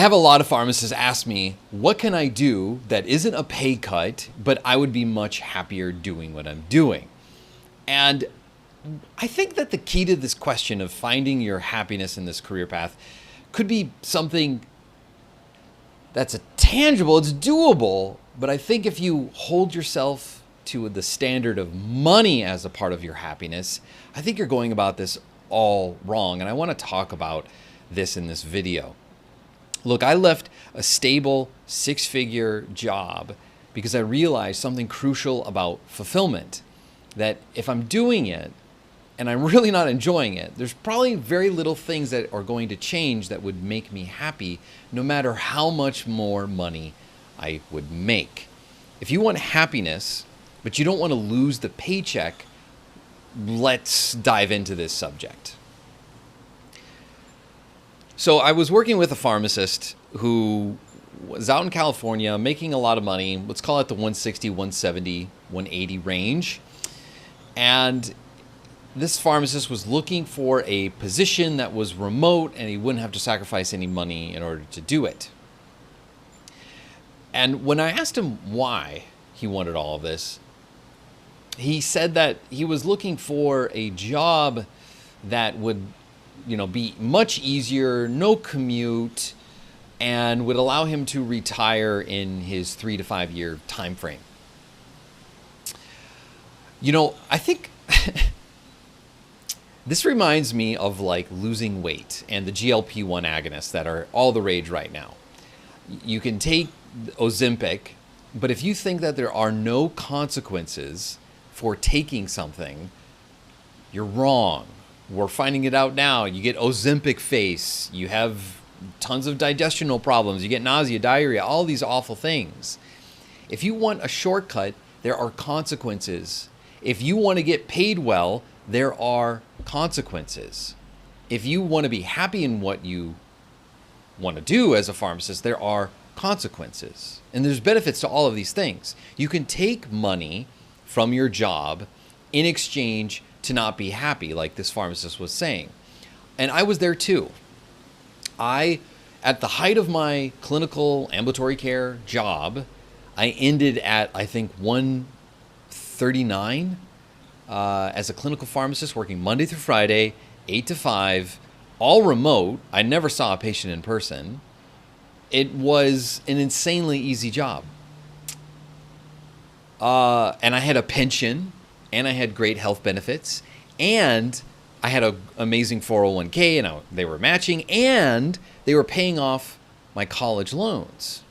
have a lot of pharmacists ask me, what can I do that isn't a pay cut, but I would be much happier doing what I'm doing? And I think that the key to this question of finding your happiness in this career path could be something that's tangible, it's doable, but I think if you hold yourself to the standard of money as a part of your happiness, I think you're going about this all wrong. And I want to talk about this in this video. Look, I left a stable 6-figure job because I realized something crucial about fulfillment, that if I'm doing it and I'm really not enjoying it, there's probably very little things that are going to change that would make me happy, no matter how much more money I would make. If you want happiness, but you don't want to lose the paycheck, let's dive into this subject. So I was working with a pharmacist who was out in California making a lot of money. Let's call it the 160, 170, 180 range. And this pharmacist was looking for a position that was remote and he wouldn't have to sacrifice any money in order to do it. And when I asked him why he wanted all of this, he said that he was looking for a job that would, be much easier, no commute, and would allow him to retire in his 3 to 5 year time frame. I think this reminds me of like losing weight and the GLP-1 agonists that are all the rage right now. You can take Ozempic, but if you think that there are no consequences for taking something, you're wrong. We're finding it out now. You get Ozempic face, you have tons of digestional problems, you get nausea, diarrhea, all these awful things. If you want a shortcut, there are consequences. If you want to get paid well, there are consequences. If you want to be happy in what you want to do as a pharmacist, there are consequences. And there's benefits to all of these things. You can take money from your job in exchange to not be happy, like this pharmacist was saying. And I was there too. At the height of my clinical ambulatory care job, I ended at, I think, 139 as a clinical pharmacist, working Monday through Friday, 8 to 5, all remote. I never saw a patient in person. It was an insanely easy job. And I had a pension, and I had great health benefits, and I had an amazing 401k, and they were matching, and they were paying off my college loans.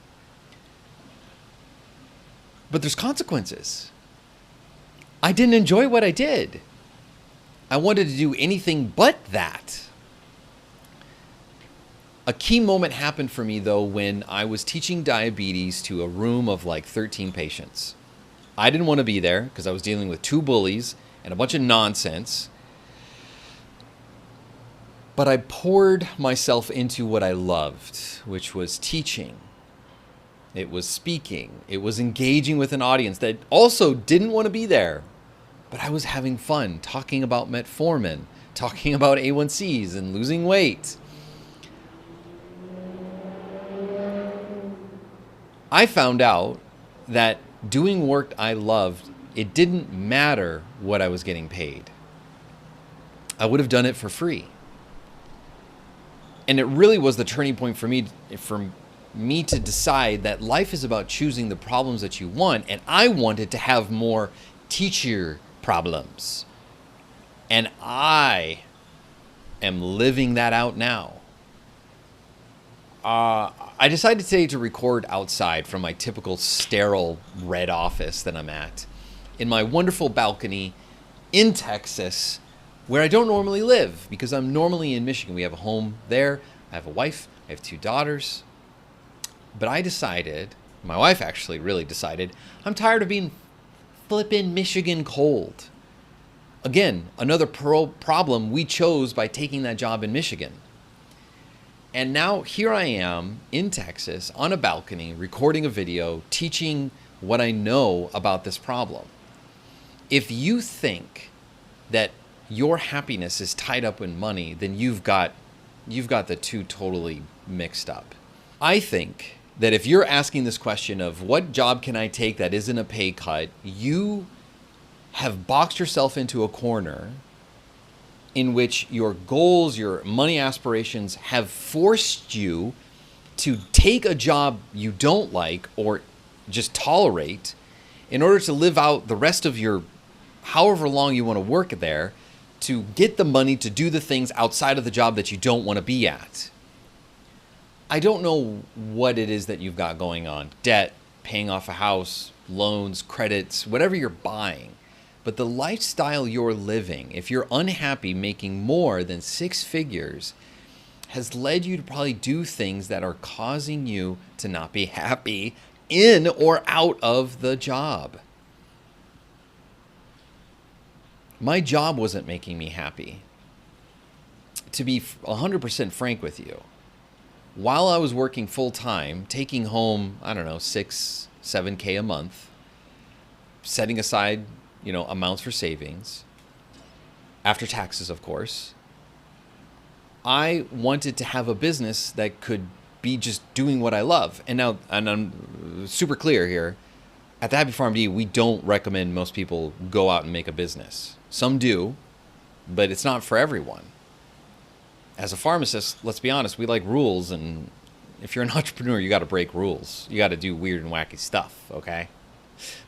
But there's consequences. I didn't enjoy what I did. I wanted to do anything but that. A key moment happened for me, though, when I was teaching diabetes to a room of like 13 patients. I didn't want to be there because I was dealing with 2 bullies and a bunch of nonsense. But I poured myself into what I loved, which was teaching. It was speaking. It was engaging with an audience that also didn't want to be there. But I was having fun talking about metformin, talking about A1Cs and losing weight. I found out that doing work I loved, it didn't matter what I was getting paid. I would have done it for free. And it really was the turning point for me to decide that life is about choosing the problems that you want. And I wanted to have more teacher problems. And I am living that out now. I decided today to record outside from my typical sterile red office that I'm at, in my wonderful balcony in Texas, where I don't normally live because I'm normally in Michigan. We have a home there. I have a wife. I have 2 daughters. But I decided, my wife actually really decided, I'm tired of being flippin' Michigan cold. Again, another problem we chose by taking that job in Michigan. And now here I am in Texas on a balcony recording a video teaching what I know about this problem. If you think that your happiness is tied up in money, then you've got the two totally mixed up. I think that if you're asking this question of what job can I take that isn't a pay cut, you have boxed yourself into a corner in which your goals, your money aspirations have forced you to take a job you don't like or just tolerate in order to live out the rest of your however long you want to work there to get the money to do the things outside of the job that you don't want to be at. I don't know what it is that you've got going on. Debt, paying off a house, loans, credits, whatever you're buying. But the lifestyle you're living, if you're unhappy making more than 6 figures, has led you to probably do things that are causing you to not be happy in or out of the job. My job wasn't making me happy. To be 100% frank with you, while I was working full time, taking home, I don't know, 6, 7K a month, setting aside, amounts for savings, after taxes, of course, I wanted to have a business that could be just doing what I love. And I'm super clear here. At the Happy PharmD, we don't recommend most people go out and make a business. Some do, but it's not for everyone. As a pharmacist, let's be honest, we like rules, and if you're an entrepreneur, you got to break rules. You got to do weird and wacky stuff, okay?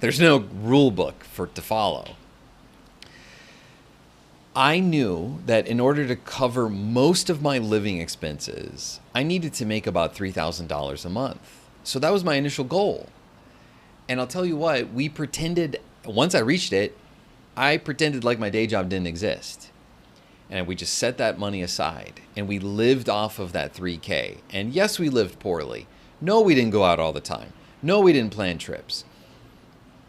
There's no rule book to follow. I knew that in order to cover most of my living expenses, I needed to make about $3,000 a month. So that was my initial goal. And I'll tell you what, once I reached it, I pretended like my day job didn't exist. And we just set that money aside and we lived off of that 3K. And yes, we lived poorly. No, we didn't go out all the time. No, we didn't plan trips.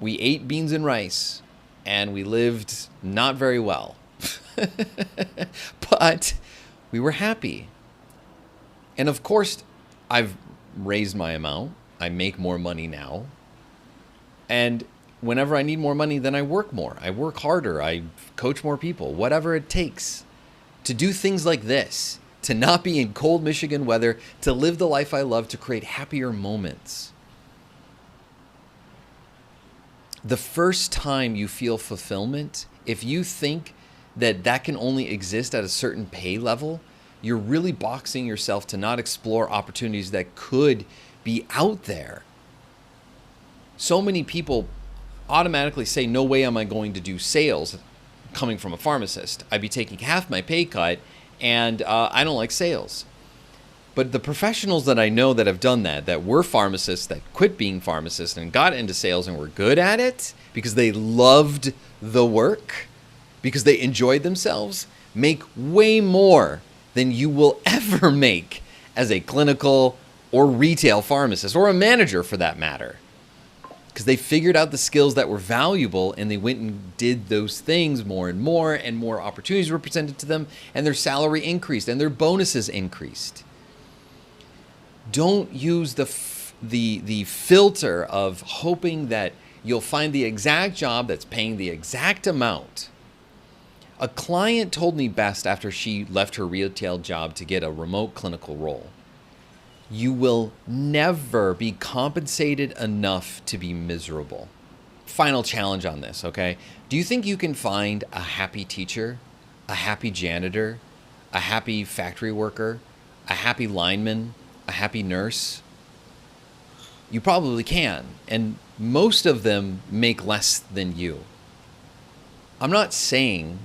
We ate beans and rice and we lived not very well. But we were happy. And of course, I've raised my amount. I make more money now. And whenever I need more money, then I work more. I work harder. I coach more people, whatever it takes to do things like this, to not be in cold Michigan weather, to live the life I love, to create happier moments. The first time you feel fulfillment, if you think that can only exist at a certain pay level, you're really boxing yourself to not explore opportunities that could be out there. So many people automatically say, no way am I going to do sales coming from a pharmacist. I'd be taking half my pay cut and I don't like sales. But the professionals that I know that have done that were pharmacists, that quit being pharmacists and got into sales and were good at it because they loved the work, because they enjoyed themselves, make way more than you will ever make as a clinical or retail pharmacist, or a manager for that matter. Because they figured out the skills that were valuable and they went and did those things more and more opportunities were presented to them, and their salary increased and their bonuses increased. Don't use the filter of hoping that you'll find the exact job that's paying the exact amount. A client told me best after she left her retail job to get a remote clinical role. You will never be compensated enough to be miserable. Final challenge on this, okay? Do you think you can find a happy teacher, a happy janitor, a happy factory worker, a happy lineman, a happy nurse? You probably can, and most of them make less than you. I'm not saying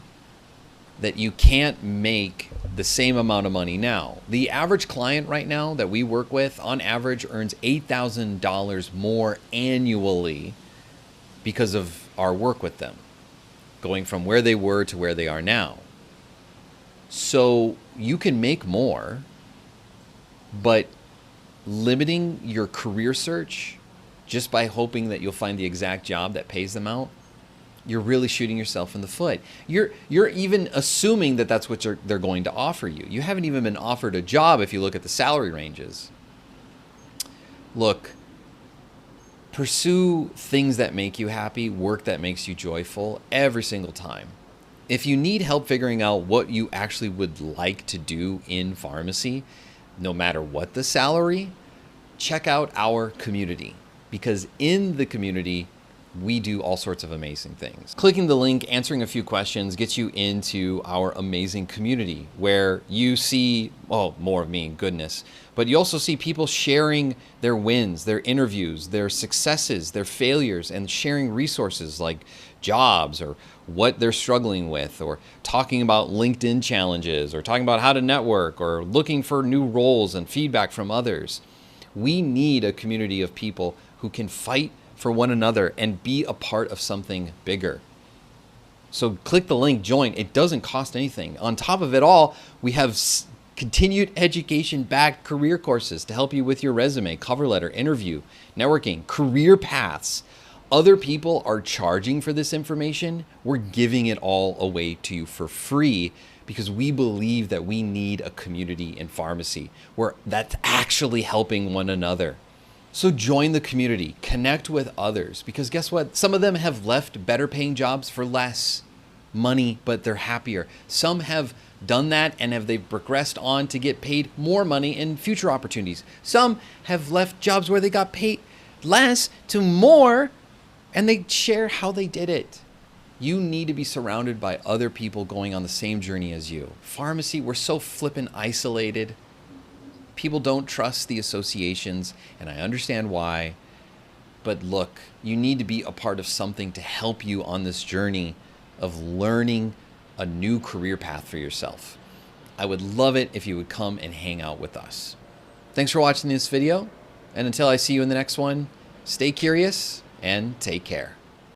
that you can't make the same amount of money now. The average client right now that we work with, on average, earns $8,000 more annually because of our work with them, going from where they were to where they are now. So you can make more, but limiting your career search just by hoping that you'll find the exact job that pays them out, you're really shooting yourself in the foot. You're even assuming that that's what they're going to offer you. You haven't even been offered a job if you look at the salary ranges. Look, pursue things that make you happy, work that makes you joyful every single time. If you need help figuring out what you actually would like to do in pharmacy, no matter what the salary, check out our community, because in the community, we do all sorts of amazing things. Clicking the link, answering a few questions gets you into our amazing community where you see, oh, more of me, goodness, but you also see people sharing their wins, their interviews, their successes, their failures, and sharing resources like jobs or what they're struggling with, or talking about LinkedIn challenges, or talking about how to network, or looking for new roles and feedback from others. We need a community of people who can fight for one another and be a part of something bigger. So click the link, join. It doesn't cost anything. On top of it all, we have continued education-backed career courses to help you with your resume, cover letter, interview, networking, career paths. Other people are charging for this information. We're giving it all away to you for free because we believe that we need a community in pharmacy where that's actually helping one another. So join the community, connect with others, because guess what? Some of them have left better paying jobs for less money, but they're happier. Some have done that and they've progressed on to get paid more money in future opportunities. Some have left jobs where they got paid less to more, and they share how they did it. You need to be surrounded by other people going on the same journey as you. Pharmacy, we're so flippin' isolated. People don't trust the associations, and I understand why. But look, you need to be a part of something to help you on this journey of learning a new career path for yourself. I would love it if you would come and hang out with us. Thanks for watching this video, and until I see you in the next one, stay curious and take care.